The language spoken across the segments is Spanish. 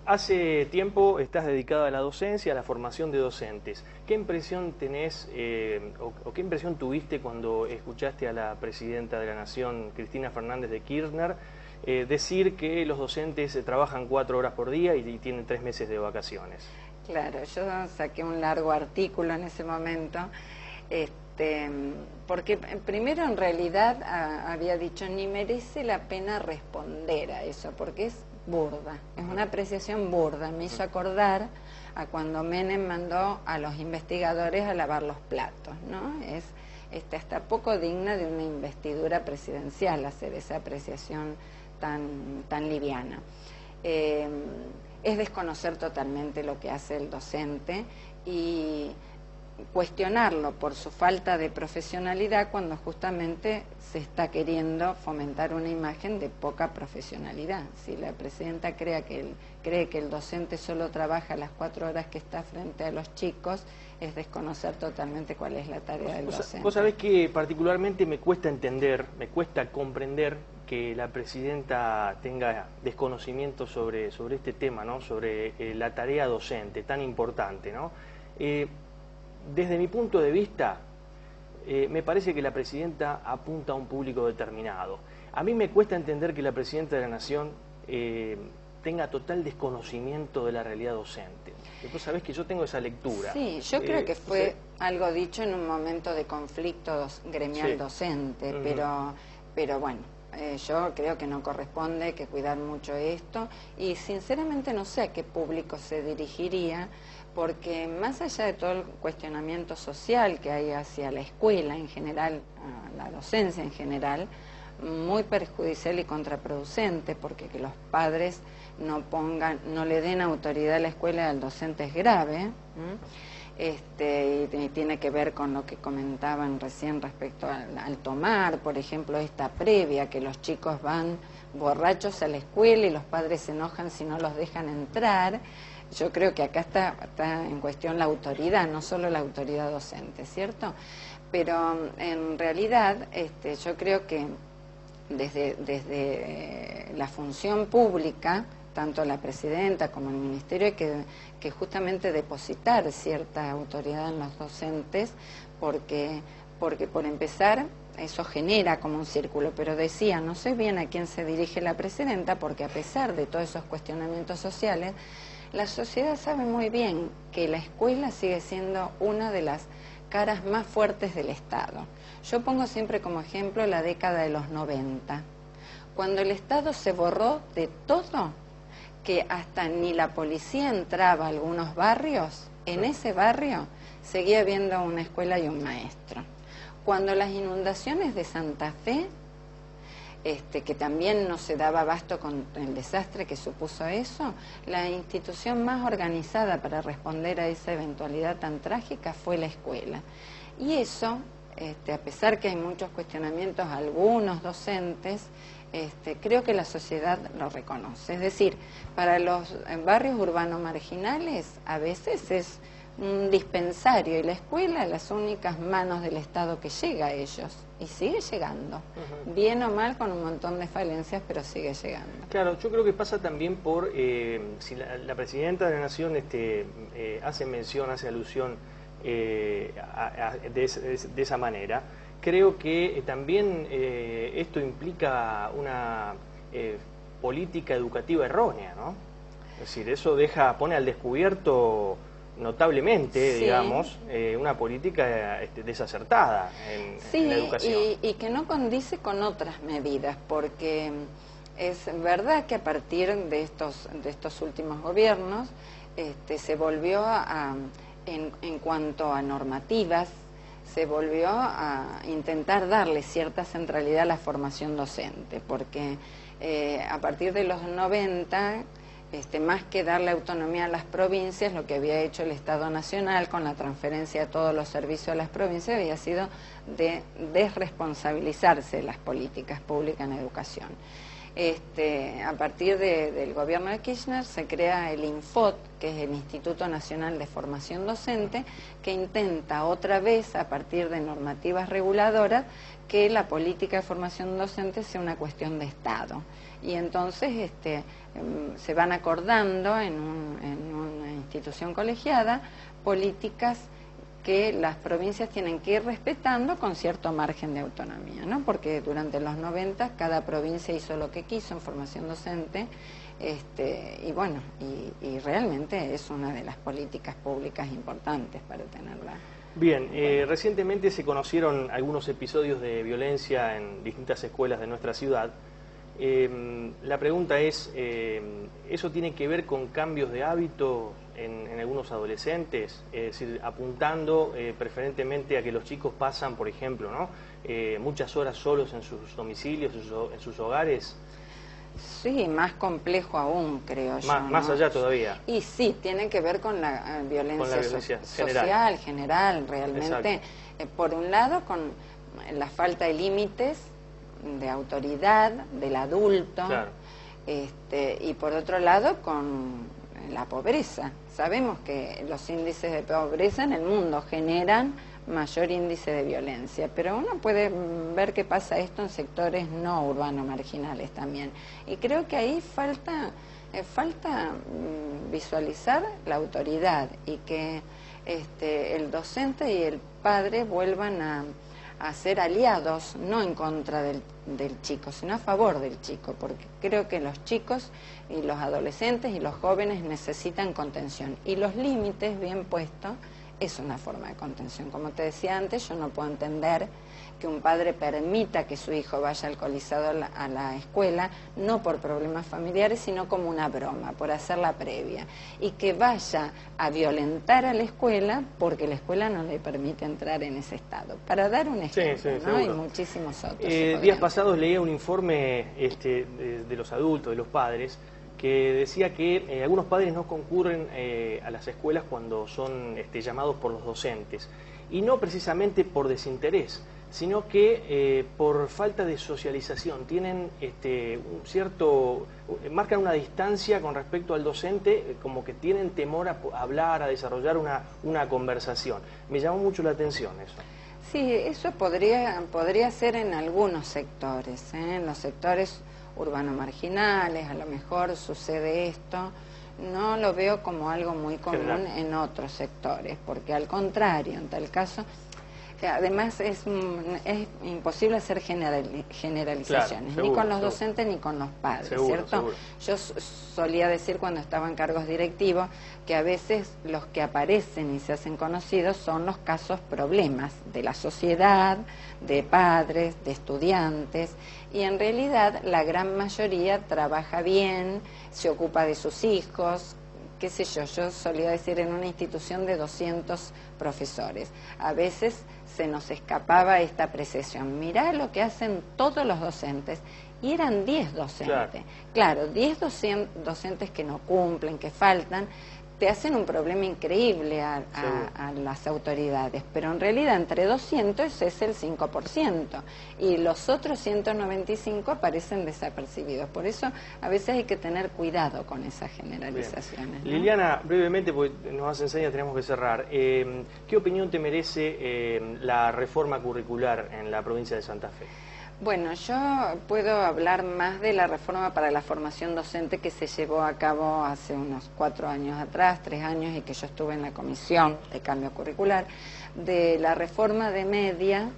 Hace tiempo estás dedicada a la docencia, a la formación de docentes. ¿Qué impresión tenés o qué impresión tuviste cuando escuchaste a la presidenta de la Nación, Cristina Fernández de Kirchner, decir que los docentes trabajan 4 horas por día y tienen 3 meses de vacaciones? Claro, yo saqué un largo artículo en ese momento, porque primero en realidad había dicho ni merece la pena responder a eso, porque es burda, es una apreciación burda. Me hizo acordar a cuando Menem mandó a los investigadores a lavar los platos, ¿no? Es hasta poco digna de una investidura presidencial hacer esa apreciación tan liviana. Es desconocer totalmente lo que hace el docente y cuestionarlo por su falta de profesionalidad cuando justamente se está queriendo fomentar una imagen de poca profesionalidad. Si la presidenta cree que el docente solo trabaja las 4 horas que está frente a los chicos, es desconocer totalmente cuál es la tarea del docente. Vos sabés que particularmente me cuesta entender, me cuesta comprender que la presidenta tenga desconocimiento sobre este tema, ¿no? Sobre la tarea docente tan importante, ¿no? Desde mi punto de vista, me parece que la presidenta apunta a un público determinado. A mí me cuesta entender que la presidenta de la Nación tenga total desconocimiento de la realidad docente. Vos sabés que yo tengo esa lectura. Sí, yo creo que fue algo dicho en un momento de conflicto gremial docente, pero bueno, yo creo que no corresponde, hay que cuidar mucho esto, y sinceramente no sé a qué público se dirigiría, porque más allá de todo el cuestionamiento social que hay hacia la escuela en general, a la docencia en general, muy perjudicial y contraproducente, porque que los padres no le den autoridad a la escuela y al docente es grave, y tiene que ver con lo que comentaban recién respecto al tomar, por ejemplo, esta previa, que los chicos van borrachos a la escuela y los padres se enojan si no los dejan entrar. Yo creo que acá está en cuestión la autoridad, no solo la autoridad docente, ¿cierto? Pero en realidad yo creo que desde la función pública, tanto la presidenta como el ministerio, hay que justamente depositar cierta autoridad en los docentes, porque por empezar eso genera como un círculo, pero decía, no sé bien a quién se dirige la presidenta, porque a pesar de todos esos cuestionamientos sociales, la sociedad sabe muy bien que la escuela sigue siendo una de las caras más fuertes del Estado. Yo pongo siempre como ejemplo la década de los 90, cuando el Estado se borró de todo, que hasta ni la policía entraba a algunos barrios, en ese barrio seguía habiendo una escuela y un maestro. Cuando las inundaciones de Santa Fe, que también no se daba abasto con el desastre que supuso eso, la institución más organizada para responder a esa eventualidad tan trágica fue la escuela. Y eso, a pesar que hay muchos cuestionamientos a algunos docentes, creo que la sociedad lo reconoce. Es decir, para los barrios urbanos marginales a veces es un dispensario y la escuela las únicas manos del Estado que llega a ellos, y sigue llegando, bien o mal, con un montón de falencias, pero sigue llegando. Claro, yo creo que pasa también por, si la presidenta de la Nación hace mención, hace alusión de esa manera, creo que también esto implica una política educativa errónea, ¿no? Es decir, eso pone al descubierto notablemente, digamos, una política desacertada en la educación. Y que no condice con otras medidas, porque es verdad que a partir de estos últimos gobiernos se volvió en cuanto a normativas, se volvió a intentar darle cierta centralidad a la formación docente, porque a partir de los 90... más que darle autonomía a las provincias, lo que había hecho el Estado Nacional con la transferencia de todos los servicios a las provincias había sido de desresponsabilizarse de las políticas públicas en educación. A partir del gobierno de Kirchner se crea el INFOT, que es el Instituto Nacional de Formación Docente, que intenta otra vez, a partir de normativas reguladoras, que la política de formación docente sea una cuestión de Estado. Y entonces se van acordando en una institución colegiada políticas que las provincias tienen que ir respetando con cierto margen de autonomía, ¿no? Porque durante los 90 cada provincia hizo lo que quiso en formación docente, y realmente es una de las políticas públicas importantes para tenerla. Bien, recientemente se conocieron algunos episodios de violencia en distintas escuelas de nuestra ciudad. La pregunta es, ¿eso tiene que ver con cambios de hábitos en algunos adolescentes? Es decir, apuntando preferentemente a que los chicos pasan, por ejemplo, ¿no? Muchas horas solos en sus domicilios, en sus hogares. Sí, más complejo aún, creo yo, ¿no? Más allá todavía. Y sí, tiene que ver con la violencia general, realmente. Por un lado, con la falta de límites, de autoridad del adulto, claro. Y por otro lado con la pobreza. Sabemos que los índices de pobreza en el mundo generan mayor índice de violencia, pero uno puede ver que pasa esto en sectores no urbanos marginales también, y creo que ahí falta visualizar la autoridad y que el docente y el padre vuelvan a ser aliados, no en contra del chico, sino a favor del chico, porque creo que los chicos y los adolescentes y los jóvenes necesitan contención, y los límites bien puestos es una forma de contención. Como te decía antes, yo no puedo entender que un padre permita que su hijo vaya alcoholizado a la escuela, no por problemas familiares, sino como una broma, por hacer la previa, y que vaya a violentar a la escuela porque la escuela no le permite entrar en ese estado. Para dar un ejemplo, ¿no? Hay muchísimos otros. Días pasados leía un informe de los adultos, de los padres, que decía que algunos padres no concurren a las escuelas cuando son llamados por los docentes, y no precisamente por desinterés, sino que por falta de socialización. Tienen marcan una distancia con respecto al docente, como que tienen temor a hablar, a desarrollar una conversación. Me llamó mucho la atención eso. Sí, eso podría ser en algunos sectores, en los sectores urbanos marginales, a lo mejor sucede esto. No lo veo como algo muy común en otros sectores, porque al contrario, en tal caso, además es imposible hacer generalizaciones, ni con los docentes ni con los padres, ¿cierto? Yo solía decir cuando estaba en cargos directivos que a veces los que aparecen y se hacen conocidos son los casos problemas de la sociedad, de padres, de estudiantes, y en realidad la gran mayoría trabaja bien, se ocupa de sus hijos, qué sé yo solía decir en una institución de 200 profesores. A veces se nos escapaba esta apreciación. Mirá lo que hacen todos los docentes. Y eran 10 docentes. Claro, 10 docentes que no cumplen, que faltan, te hacen un problema increíble a las autoridades, pero en realidad entre 200 es el 5%, y los otros 195 aparecen desapercibidos. Por eso a veces hay que tener cuidado con esas generalizaciones, ¿no? Liliana, brevemente, porque nos hace enseña, tenemos que cerrar. ¿Qué opinión te merece la reforma curricular en la provincia de Santa Fe? Bueno, yo puedo hablar más de la reforma para la formación docente que se llevó a cabo hace unos 4 años atrás, 3 años, y que yo estuve en la comisión de cambio curricular. De la reforma de media,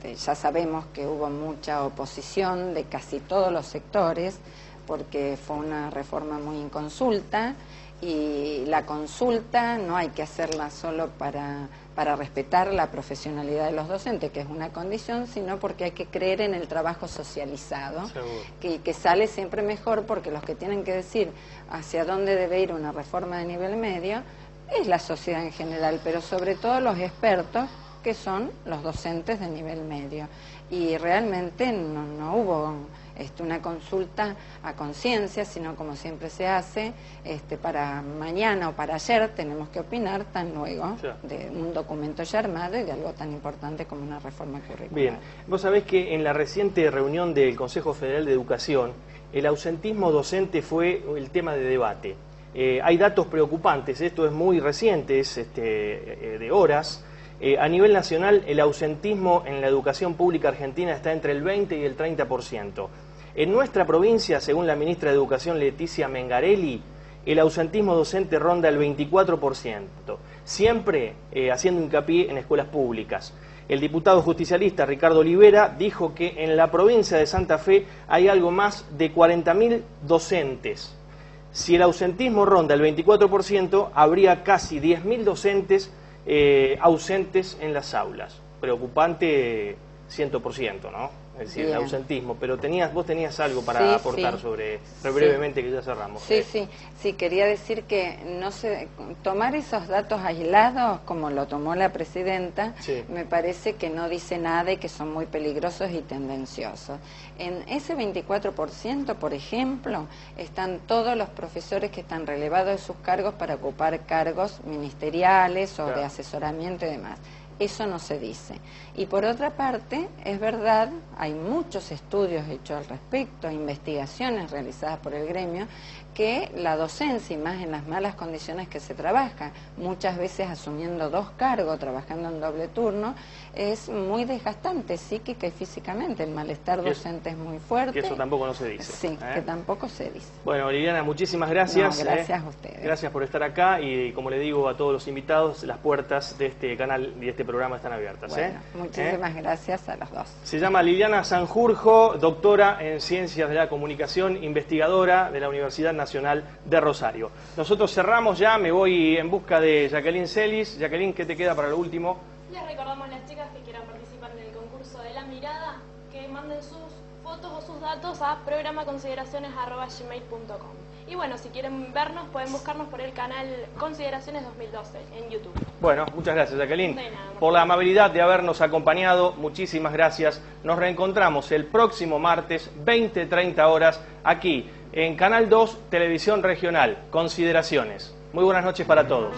ya sabemos que hubo mucha oposición de casi todos los sectores, porque fue una reforma muy inconsulta, y la consulta no hay que hacerla solo para respetar la profesionalidad de los docentes, que es una condición, sino porque hay que creer en el trabajo socializado, que sale siempre mejor, porque los que tienen que decir hacia dónde debe ir una reforma de nivel medio es la sociedad en general, pero sobre todo los expertos, que son los docentes de nivel medio. Y realmente no hubo una consulta a conciencia, sino como siempre se hace, para mañana o para ayer tenemos que opinar tan luego de un documento ya armado y de algo tan importante como una reforma curricular. Bien, vos sabés que en la reciente reunión del Consejo Federal de Educación, el ausentismo docente fue el tema de debate. Hay datos preocupantes, esto es muy reciente, es de horas. A nivel nacional, el ausentismo en la educación pública argentina está entre el 20 y el 30%. En nuestra provincia, según la ministra de Educación Leticia Mengarelli, el ausentismo docente ronda el 24%, siempre haciendo hincapié en escuelas públicas. El diputado justicialista Ricardo Olivera dijo que en la provincia de Santa Fe hay algo más de 40.000 docentes. Si el ausentismo ronda el 24%, habría casi 10.000 docentes ausentes en las aulas. Preocupante 100%, ¿no? Es decir, Bien. El ausentismo. Pero vos tenías algo para aportar sobre, brevemente, que ya cerramos. Sí, quería decir que tomar esos datos aislados, como lo tomó la presidenta, me parece que no dice nada y que son muy peligrosos y tendenciosos. En ese 24%, por ejemplo, están todos los profesores que están relevados de sus cargos para ocupar cargos ministeriales o de asesoramiento y demás. Eso no se dice. Y por otra parte, es verdad, hay muchos estudios hechos al respecto, investigaciones realizadas por el gremio, que la docencia, y más en las malas condiciones que se trabaja, muchas veces asumiendo 2 cargos, trabajando en doble turno, es muy desgastante psíquica y físicamente. El malestar docente es muy fuerte. Que eso tampoco no se dice. Sí, que tampoco se dice. Bueno, Liliana, muchísimas gracias. Gracias a ustedes. Gracias por estar acá y, como le digo a todos los invitados, las puertas de este canal y de este programa están abiertas. Bueno, muchísimas gracias a los dos. Se llama Liliana Sanjurjo, doctora en Ciencias de la Comunicación, investigadora de la Universidad Nacional de Rosario. Nosotros cerramos ya, me voy en busca de Jacqueline Celis. Jacqueline, ¿qué te queda para lo último? Les recordamos a las chicas que quieran participar en el concurso de La Mirada, que manden sus fotos o sus datos a programaconsideraciones@gmail.com. Y bueno, si quieren vernos, pueden buscarnos por el canal Consideraciones 2012 en YouTube. Bueno, muchas gracias, Jacqueline. De nada. Por la amabilidad de habernos acompañado, muchísimas gracias. Nos reencontramos el próximo martes, 20:30 horas, aquí en Canal 2, Televisión Regional, Consideraciones. Muy buenas noches para todos.